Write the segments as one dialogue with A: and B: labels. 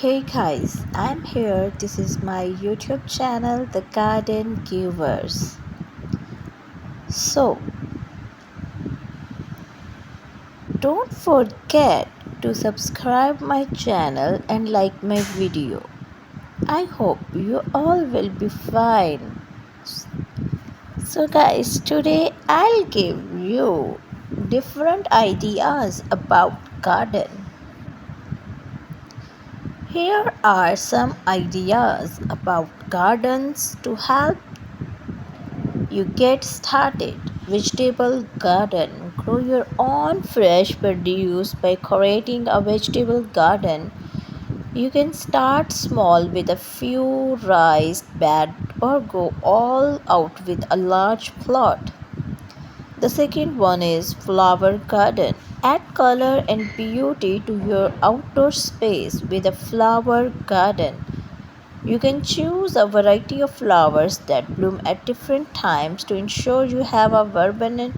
A: Hey guys, I'm here. This is my YouTube channel, The Garden Givers. So, don't forget to subscribe my channel and like my video. I hope you all will be fine. So guys, today I'll give you different ideas about garden. Here are some ideas about gardens to help you get started. Vegetable garden. Grow your own fresh produce by creating a vegetable garden. You can start small with a few raised beds or go all out with a large plot. The second one is flower garden. Add color and beauty to your outdoor space with a flower garden. You can choose a variety of flowers that bloom at different times to ensure you have a vibrant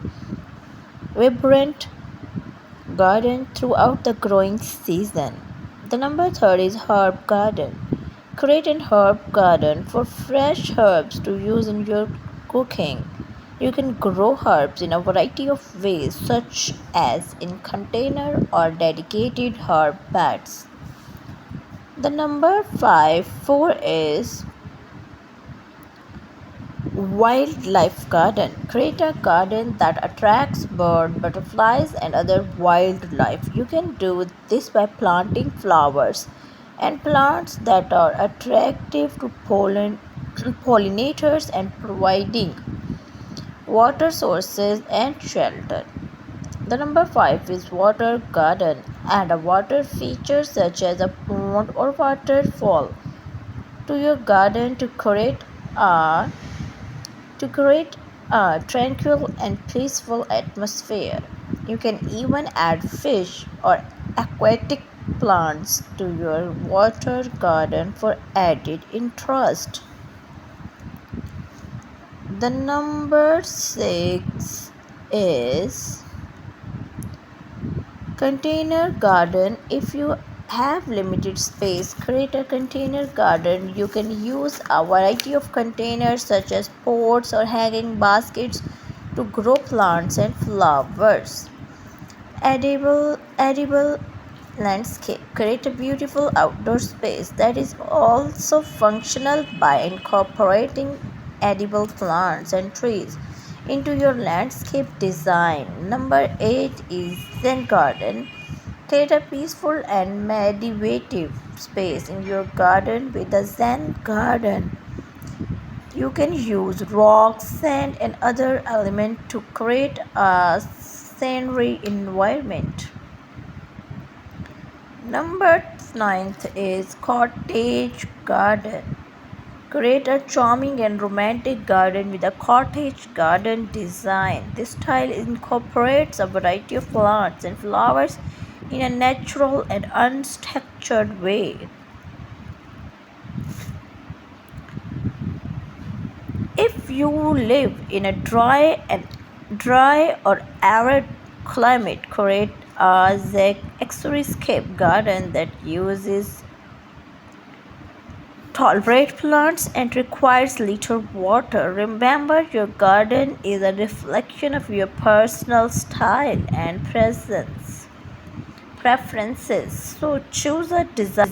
A: garden throughout the growing season. The number third is herb garden. Create an herb garden for fresh herbs to use in your cooking. You can grow herbs in a variety of ways, such as in container or dedicated herb beds. The number 4 is wildlife garden. Create a garden that attracts birds, butterflies, and other wildlife. You can do this by planting flowers and plants that are attractive to pollinators and providing water sources and shelter. The number 5 is water garden. Add a water feature such as a pond or waterfall to your garden a to create a tranquil and peaceful atmosphere. You can even add fish or aquatic plants to your water garden for added interest. The number 6 is container garden. If you have limited space, create a container garden. You can use a variety of containers such as pots or hanging baskets to grow plants and flowers. Edible landscape. Create a beautiful outdoor space that is also functional by incorporating edible plants and trees into your landscape design. Number 8 is Zen garden. Create a peaceful and meditative space in your garden with a Zen garden. You can use rocks, sand, and other elements to create a scenery environment. Number 9th is cottage garden. Create a charming and romantic garden with a cottage garden design. This style incorporates a variety of plants and flowers in a natural and unstructured way. If you live in a dry or arid climate, create a xeriscape garden that uses tolerate plants and requires little water. Remember, your garden is a reflection of your personal style and preferences. So choose a design